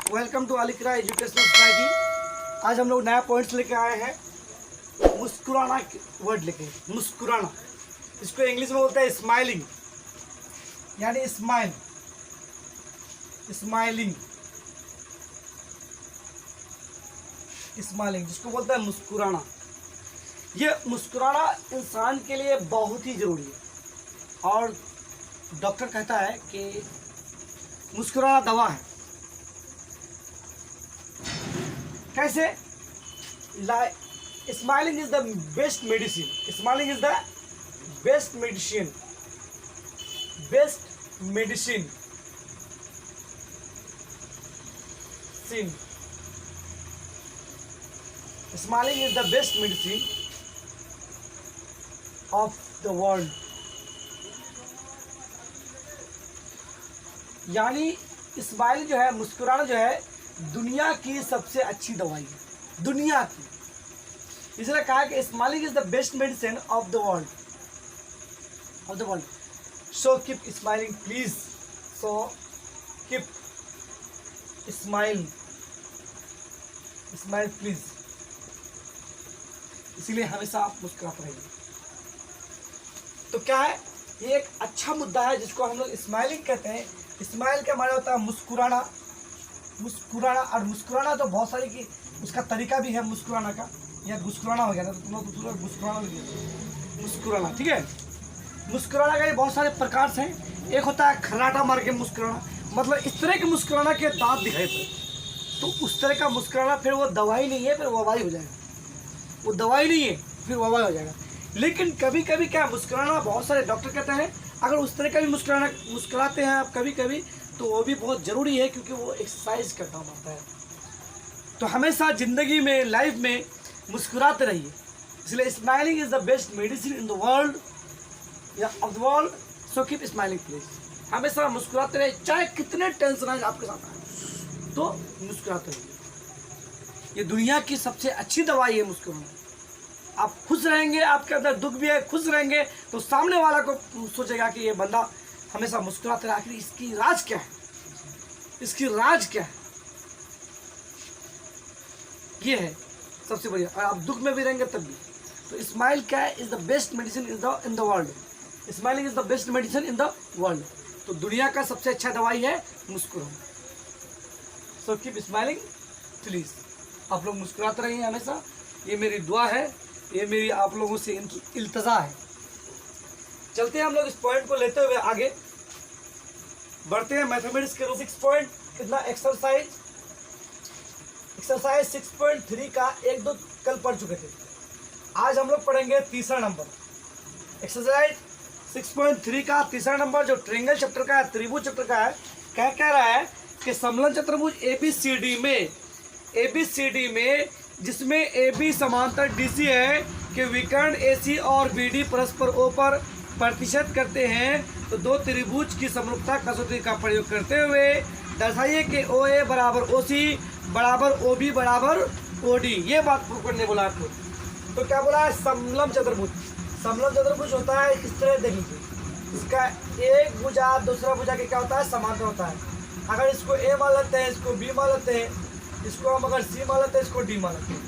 Welcome to अलीकरा educational society. आज हम लोग नया पॉइंट्स लेके आए हैं। मुस्कुराना वर्ड लेके, मुस्कुराना, इसको इंग्लिश में बोलते हैं स्माइलिंग, यानी स्माइल, स्माइलिंग, स्माइलिंग जिसको बोलते हैं मुस्कुराना। ये मुस्कुराना इंसान के लिए बहुत ही ज़रूरी है और डॉक्टर कहता है कि मुस्कुराना दवा है। कैसे? Smiling is the best medicine, smiling is the best medicine, best medicine सिन, smiling is the best medicine of the world. यानी स्माइल जो है, मुस्कुराना जो है, दुनिया की सबसे अच्छी दवाई है, दुनिया की। इसलिए कहा कि smiling is the best medicine of the world, of the world. So keep smiling please, so keep smile, smile please. इसीलिए हमेशा आप मुस्कुराते रहिए। तो क्या है, ये एक अच्छा मुद्दा है जिसको हम लोग स्माइलिंग कहते हैं। स्माइल का माना होता है मुस्कुराना, मुस्कुराना। और मुस्कुराना तो बहुत सारी की उसका तरीका भी है मुस्कुराना का। या मुस्कुराना हो गया ना, तो तुम लोग मुस्कुराना लगे, मुस्कुराना, ठीक है। मुस्कुराना का ये बहुत सारे प्रकार से हैं। एक होता है खर्राटा मार के मुस्कुराना, मतलब इस तरह के मुस्कुराना के दांत दिखाई पड़े, तो उस तरह का मुस्कुराना फिर वो दवाई नहीं है, फिर वबाई हो जाएगा। वो दवाई नहीं है, फिर वबाई हो जाएगा। लेकिन कभी कभी क्या मुस्कुराना, बहुत सारे डॉक्टर कहते हैं अगर उस तरह का भी मुस्कुराते हैं आप कभी कभी, तो वो भी बहुत ज़रूरी है, क्योंकि वो एक्सरसाइज का काम आता है। तो हमेशा ज़िंदगी में, लाइफ में मुस्कुराते रहिए। इसलिए smiling is the best medicine in the world, या of the world. So keep smiling please. हमेशा मुस्कुराते रहिए, चाहे कितने टेंशन आए आपके साथ आए, तो मुस्कुराते रहिए। ये दुनिया की सबसे अच्छी दवाई है मुस्कुराना। आप खुश रहेंगे, आपके अंदर दुख भी है, खुश रहेंगे, तो सामने वाला को सोचेगा कि ये बंदा हमेशा मुस्कुराते रहा, आखिर इसकी राज क्या है, इसकी राज क्या है। ये है सबसे बढ़िया। और आप दुख में भी रहेंगे तब भी। तो स्माइल क्या है, is the best medicine in the world. Smiling is the best medicine in the world. तो दुनिया का सबसे अच्छा दवाई है मुस्कुराना। सो कीप स्माइलिंग प्लीज। आप लोग मुस्कुराते रहिए हमेशा, ये मेरी दुआ है, ये मेरी आप लोगों से इल्तजा है। चलते हैं हम लोग इस पॉइंट को लेते हुए आगे बढ़ते हैं। मैथमेटिक्स के 6 पॉइंट कितना एक्सरसाइज 6.3 का 1-2 कल पढ़ चुके थे। आज हम लोग पढ़ेंगे तीसरा नंबर, एक्सरसाइज 6.3 का तीसरा नंबर, जो ट्रायंगल चैप्टर का है, त्रिभुज चैप्टर का है। क्या कह रहा है कि समलंब चतुर्भुज ABCD में जिसमें AB समांतर DC है कि विकर्ण AC और BD परस्पर O पर प्रतिशत करते हैं, तो दो त्रिभुज की समरूपता कसौटी का प्रयोग करते हुए दर्शाइए कि OA बराबर OC बराबर OB बराबर OD। ये बात प्रूव करने बोला आपको। तो क्या बोला है, समलंब चतुर्भुज। समलंब चतुर्भुज होता है इस तरह, देख लीजिए, इसका एक भुजा दूसरा भुजा के क्या होता है, समांतर होता है। अगर इसको A मान लेते हैं, इसको B मान लेते हैं, इसको हम अगर C मान लेते हैं, इसको D मान लेते हैं,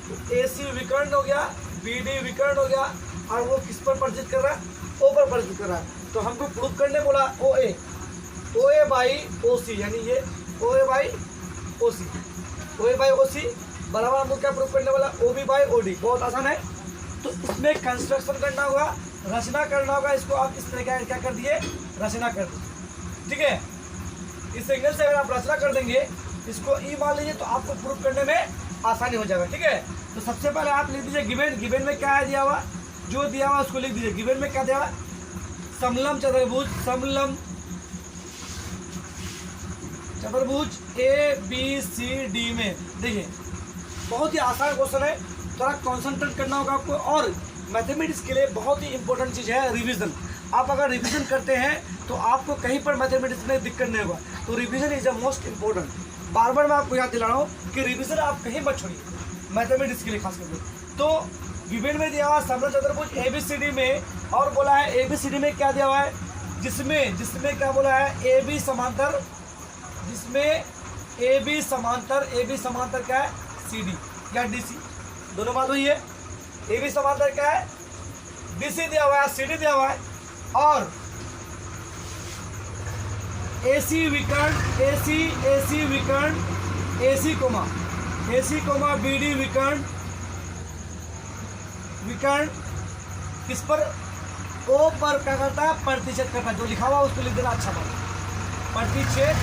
तो AC विकर्ण हो गया, BD विकर्ण हो गया, और वो किस पर प्रतिष्ठित कर रहा है, O पर प्रतिष्ठित कर रहा है। तो हमको प्रूफ करने बोला OA बाई OC, यानी ये OA बाई OC बराबर हमको क्या प्रूफ करने वाला, OB बाई OD। बहुत आसान है। तो इसमें कंस्ट्रक्शन करना होगा, रचना करना होगा। इसको आप इस तरह क्या कर दिए, रचना कर दिए, ठीक है। इस एंगल से अगर आप रचना कर देंगे, इसको E मान लीजिए, तो आपको प्रूफ करने में आसानी हो जाएगा, ठीक है। तो सबसे पहले आप लिख दीजिए गिवन में क्या है दिया हुआ, जो दिया हुआ उसको लिख दीजिए। गिवन में क्या दिया हुआ, समलंब चतुर्भुज, समलंब चतुर्भुज ABCD में। देखिए बहुत ही आसान क्वेश्चन है, थोड़ा कॉन्सेंट्रेट करना होगा आपको। और मैथमेटिक्स के लिए बहुत ही इंपॉर्टेंट चीज़ है रिवीजन। आप अगर रिवीजन करते हैं तो आपको कहीं पर मैथमेटिक्स में दिक्कत नहीं होगा। तो revision is the most important. बार बार मैं आपको याद दिला रहा हूँ कि रिवीजन आप कहीं मत छोड़िए, मैथमेटिक्स के लिए खास करके। तो गिवन में दिया हुआ समलंब चतुर्भुज ABCD में, और बोला है ABCD में क्या दिया हुआ है, जिसमें क्या बोला है, AB समांतर, जिसमें ए बी समांतर क्या है, सी डी या डी सी, दोनों बात हुई है। ए बी समांतर क्या है, डी सी दिया हुआ है, सी डी दिया हुआ है, और ए सी विकर्ण ए सी कोमा बी डी विकर्ण किस पर, ओ पर क्या करता है, प्रतिच्छेद करता है। जो लिखा हुआ उसको लिख देना अच्छा बात, प्रतिच्छेद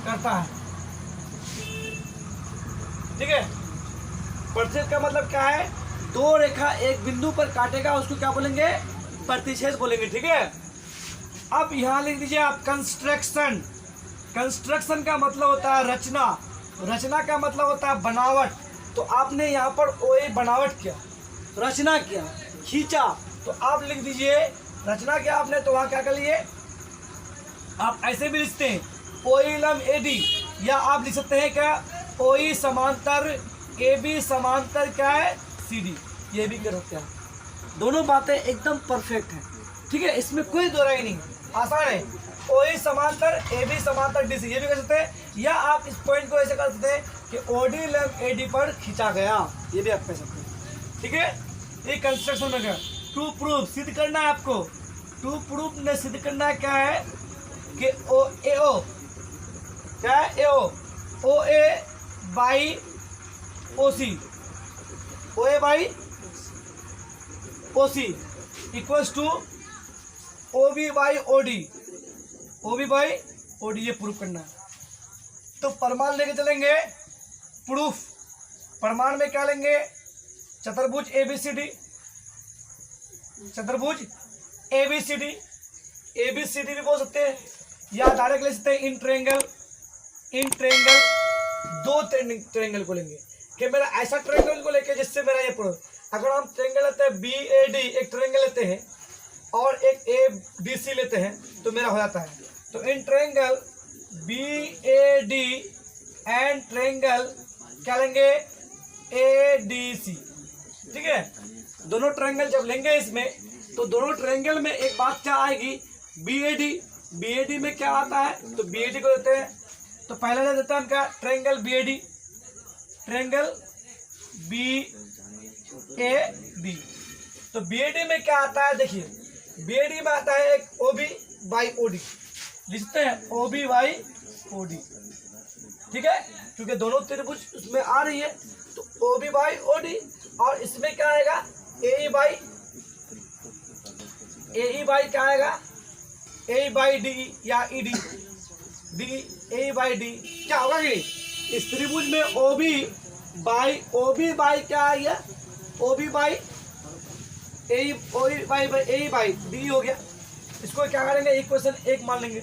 करता है, ठीक है। प्रतिच्छेद का मतलब क्या है, दो रेखा एक बिंदु पर काटेगा, उसको क्या बोलेंगे, प्रतिच्छेद बोलेंगे, ठीक है। अब यहां लिख दीजिए आप कंस्ट्रक्शन का मतलब होता है रचना का मतलब होता है बनावट। तो आपने यहाँ पर ओए बनावट किया, रचना किया, खींचा, तो आप लिख दीजिए रचना किया आपने, तो वहां क्या कर लिए, आप ऐसे भी लिखते हैं ओई लंब एडी, या आप लिख सकते हैं क्या, ओई समांतर ए बी समांतर क्या है, सी डी, ये भी कर सकते हैं। दोनों बातें एकदम परफेक्ट हैं, ठीक है, इसमें कोई दो राय नहीं, आसान है। ओई समांतर ए बी समांतर डी सी, ये भी कर सकते हैं, या आप इस पॉइंट को ऐसे कर सकते हैं कि ओडी लंब एडी पर खींचा गया, ये भी आप कह सकते हैं, ठीक है। ये कंस्ट्रक्शन में गया। टू प्रूफ, सिद्ध करना है आपको, टू प्रूफ ने सिद्ध करना है क्या है कि ओ ए ओ क्या है, A O A by O C, O A by O C equals to O B by O D, O B by O D, ये प्रूफ करना है। तो प्रमाण लेके चलेंगे, प्रूफ प्रमाण में क्या लेंगे, चतुर्भुज एबीसीडी, चतुर्भुज एबीसीडी, एबीसीडी भी बोल सकते हैं, या डायरेक्ट ले सकते हैं इन ट्रायंगल, दो ट्रायंगल को लेंगे कि मेरा ऐसा ट्रायंगल को लेके जिससे मेरा ये प्रूफ, अगर हम ट्रायंगल लेते हैं बी ए डी, एक ट्रायंगल लेते हैं और एक ए डी सी लेते हैं, तो मेरा हो जाता है। तो इन triangle B A D and triangle क्या लेंगे, ए डी सी, ठीक है। दोनों ट्रायंगल जब लेंगे इसमें, तो दोनों ट्रायंगल में एक बात क्या आएगी, बी ए डी में क्या आता है, तो बी ए डी को देते हैं, तो पहले ले देते हैं हम क्या, triangle B A D, triangle B A D. तो बी ए डी में क्या आता है, देखिए बी ए डी में आता है एक O B by O D, लिखते हैं O B by O D, ठीक है, क्योंकि दोनों त्रिभुज उसमें आ रही है, तो O B by O D, और इसमें क्या आएगा, ए बाई क्या आएगा, ए बाई डी या E D, A by D क्या होगा कि इस त्रिभुज में ओ बी बाई क्या आ गया, O B by A by D हो गया। इसको क्या करेंगे, इक्वेशन एक मान लेंगे,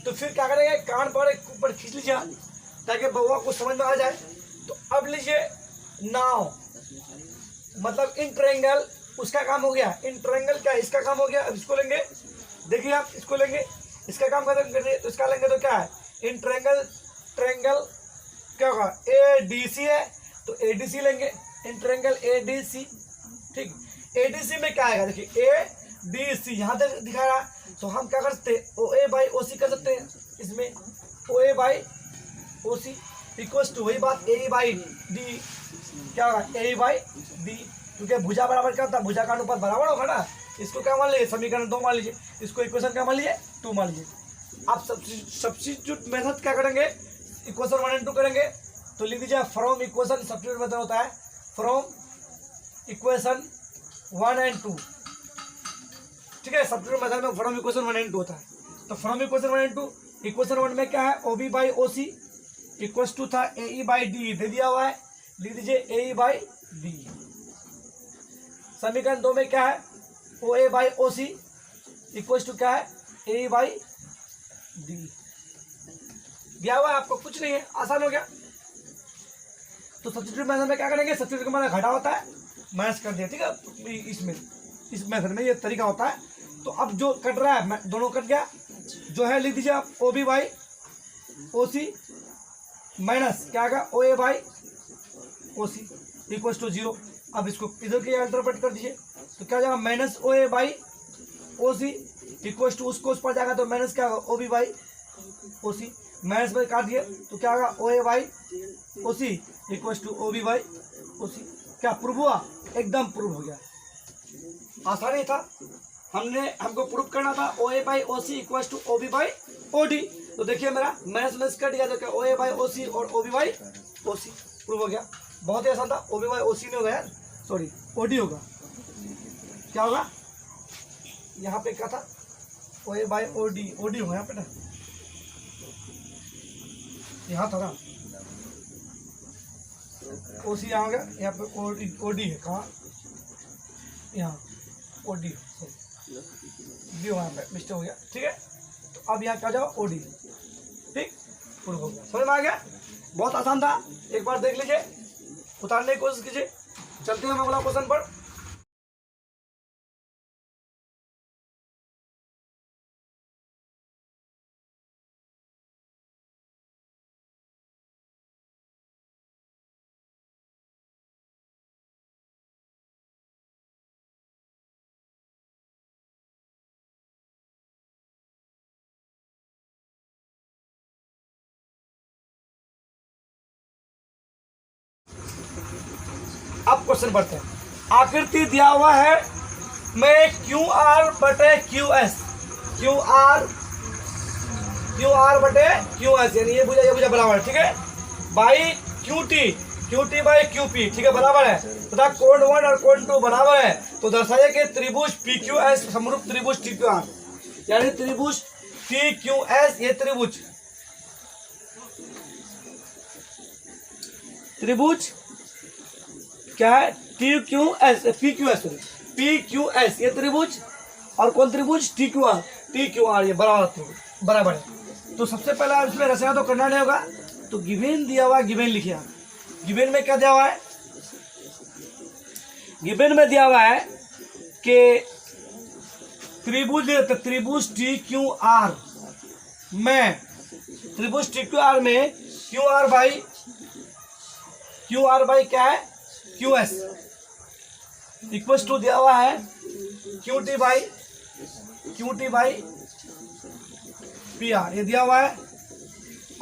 तो फिर क्या करेंगे, कान पर एक ऊपर खींच लीजिए ताकि बउआ को समझ में आ जाए। तो अब लीजिए नाउ, मतलब इन ट्रायंगल उसका काम हो गया, इन ट्रायंगल क्या इसका काम हो गया। अब इसको लेंगे, देखिए आप इसको लेंगे, इसका काम खत्म कर दिए, तो इसका लेंगे तो क्या है, इन ट्रायंगल क्या होगा, ए डी सी है, तो ए डी सी लेंगे, in triangle A D C, ठीक। ए डी सी में क्या आएगा, देखिए ए डी सी यहाँ तक दिखा रहा, तो हम क्या कर सकते हैं, ओ ए बाई ओ सी कर सकते हैं, इसमें O A by O C equals to वही बात ए बाई डी, क्या होगा, ए बाई डी, क्योंकि भुजा बराबर क्या होता है, भुजा का अनुपात बराबर होगा ना। इसको क्या मान लीजिए, समीकरण 2 मान लीजिए, इसको इक्वेशन क्या मान लीजिए, 2 मान लीजिए। आप सब्स्टिट्यूट मेथड क्या करेंगे, इक्वेशन 1 एंड 2 करेंगे, तो लिख दीजिए फ्रॉम इक्वेशन, सब्स्टिट्यूट मेथड होता है फ्रॉम इक्वेशन 1 एंड 2, ठीक है। सब्स्टिट्यूट मेथड में फ्रॉम इक्वेशन 1 एंड 2 होता है। तो फ्रॉम इक्वेशन 1 एंड 2, इक्वेशन 1 में क्या है, O B by O C equals to था ए ई बाई डी, दे दिया हुआ है, लिख दीजिए ए ई बाई डी। समीकरण 2 में क्या है, O A by O C equals to क्या है, ए ई बाई डी दिया हुआ है आपको, कुछ नहीं है, आसान हो गया। तो सब्स्टिट्यूट मेथड में क्या करेंगे, सब्स्टिट्यूट का मतलब घटा होता है, माइनस कर दिया, ठीक है। इसमें इस मेथड में ये तरीका होता है। तो अब जो कट रहा है दोनों कट गया, जो है लिख दीजिए आप O B by O C minus क्या आएगा, O A by O C equals to 0। अब इसको इधर के अल्टरप्रेट कर दीजिए, तो क्या जाएगा, minus O A by O C equal to उसको उस पर जाएगा तो माइनस क्या होगा O B by O C, minus में काट दिए तो क्या होगा O A by O C equal to O B by O C. क्या प्रूव हुआ? एकदम प्रूव हो गया। आसानी था, हमको प्रूव करना था O A by O C equal to O B by O D. तो देखिए मेरा माइनस माइनस कट गया तो क्या ओ ए बाई ओ सी और O B by O C prove हो गया। बहुत ही आसान था। ओ बी बाई ओ सी नहीं होगा यार, सॉरी ओ डी होगा। क्या होगा यहाँ पे? क्या था? O A by O D होगा यहाँ पे ना, यहाँ था ना ओ सी यहाँ हो गया, यहाँ पे ओ डी है। कहाँ? यहाँ ओ डी डी वहाँ पे मिस्टेक हो गया। ठीक है, तो अब यहाँ क्या जाओ ओ डी। ठीक, पूरा हो गया, समझ में आ गया? बहुत आसान था, एक बार देख लीजिए, उतारने की कोशिश कीजिए। चलते हैं हम अगला क्वेश्चन पर। अब क्वेश्चन पढ़ते हैं। आकृति दिया हुआ है में क्यू आर बटे क्यू एस, क्यू आर बटे क्यू एस, यानी ये बुझा बराबर है। ठीक है, by Q T by Q P, ठीक है, बराबर है तथा कोण 1 और कोण 2 बराबर है। तो दर्शाइए कि त्रिभुज पी क्यू एस समरूप त्रिभुज टी क्यू आर, यानी त्रिभुज टी क्यू एस, ये त्रिभुज क्या है? T Q S, P Q S, P Q S ये त्रिभुज, और कौन त्रिभुज? टी क्यू आर, ये बराबर है। तो सबसे पहले आप इसमें रचना तो करना नहीं होगा, तो गिवेन दिया हुआ, गिवेन लिखिए आप। गिवेन में क्या दिया हुआ है? गिवेन में दिया हुआ है कि त्रिभुज टी क्यू आर में, त्रिभुज टी क्यू आर में क्यू आर बाई क्या है? क्यू एस इक्वल टू दिया हुआ है Q T by P R, ये दिया हुआ है,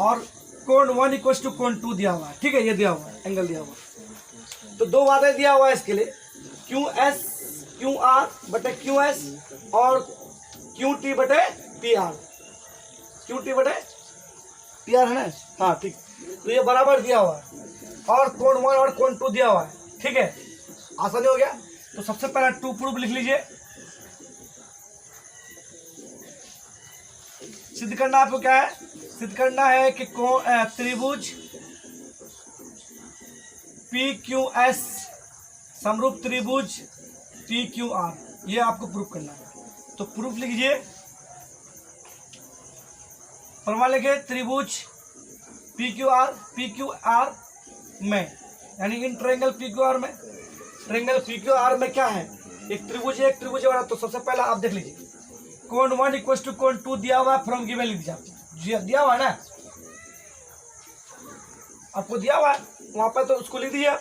और कोण 1 इक्वल टू कोण 2 दिया हुआ है। ठीक है, ये दिया हुआ है, एंगल दिया हुआ है। तो दो बातें दिया हुआ है इसके लिए, क्यू आर बटे क्यू एस और क्यू टी बटे पी आर, है ना? हाँ ठीक, तो ये बराबर दिया हुआ है, और कोण 1 और कोण 2 दिया हुआ है। ठीक है, आसानी हो गया। तो सबसे पहला टू प्रूफ लिख लीजिए। सिद्ध करना आपको क्या है? सिद्ध करना है कि त्रिभुज पी क्यू एस समरूप त्रिभुज टी क्यू आर, ये आपको प्रूफ करना है। तो प्रूफ लिखिए, प्रमाण लिखिए, त्रिभुज पी क्यू आर में, यानी in triangle P Q R में, ट्रायंगल पी क्यू आर में क्या है? एक त्रिभुज है। तो सबसे पहले आप देख लीजिए, कोण 1 इक्वल टू कोण 2 दिया हुआ है, फ्रॉम गिवन लिख दीजिए, दिया हुआ है ना आपको, दिया हुआ है वहां पर, तो उसको लिख दीजिए।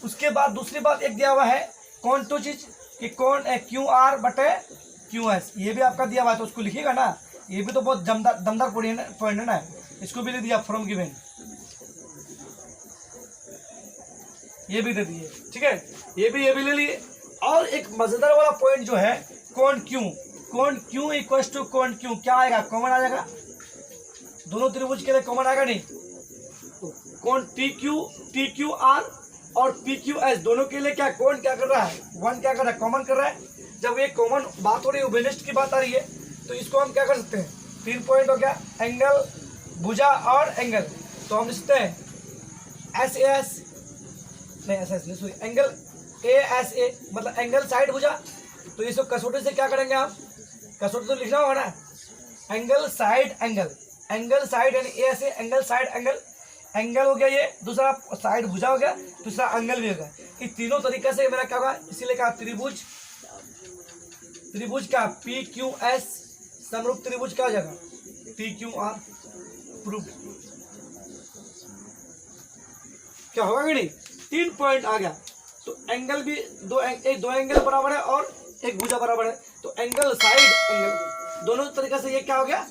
उसके बाद दूसरी बात एक दिया हुआ है, कौन 2 चीज कि कोण क्यू आर बटे क्यू एस, ये भी आपका दिया हुआ है, तो उसको लिखिएगा ना। ये भी तो बहुत दमदार पॉइंट है ना, इसको भी लिख दिया फ्रॉम गिवन, ये भी दे दिए। ठीक है, ये भी ले लिए। और एक मजेदार वाला पॉइंट जो है, कोण क्यू इक्वल टू कोण क्यू, क्या आएगा? कॉमन आ जाएगा, दोनों त्रिभुज के लिए कॉमन आएगा नहीं? कोण टी क्यू आर और पी क्यू एस दोनों के लिए क्या कोण क्या कर रहा है? 1 क्या कर रहा है? कॉमन कर रहा है। जब ये कॉमन बात हो रही है, उभयनिष्ठ की बात आ रही है, तो इसको हम क्या कर सकते हैं? 3 पॉइंट हो गया, एंगल, भुजा और एंगल। तो हम लिखते हैं एंगल ए मतलब एंगल साइड भुजा। तो इसको कसौटी से क्या करेंगे आप? कसौटी तो लिखना होगा ना, एंगल साइड यानी ए से एंगल साइड एंगल हो गया, ये दूसरा साइड भुजा हो गया, दूसरा एंगल भी हो गया। इस तीनों तरीके से मेरा क्या होगा? इसीलिए कहा त्रिभुज का पी क्यू एस समरूप त्रिभुज क्या हो जाएगा? P Q R proof. क्या होगा कि नहीं? 3 पॉइंट आ गया। तो एंगल भी दो एंगल बराबर है और एक भुजा बराबर है, तो एंगल साइड दोनों तरीके से ये क्या हो गया,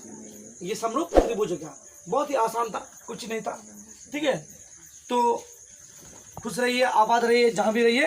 ये समरूप त्रिभुज हो गया। बहुत ही आसान था, कुछ नहीं था। ठीक है, तो खुश रहिए, आबाद रहिए, जहाँ भी रहिए।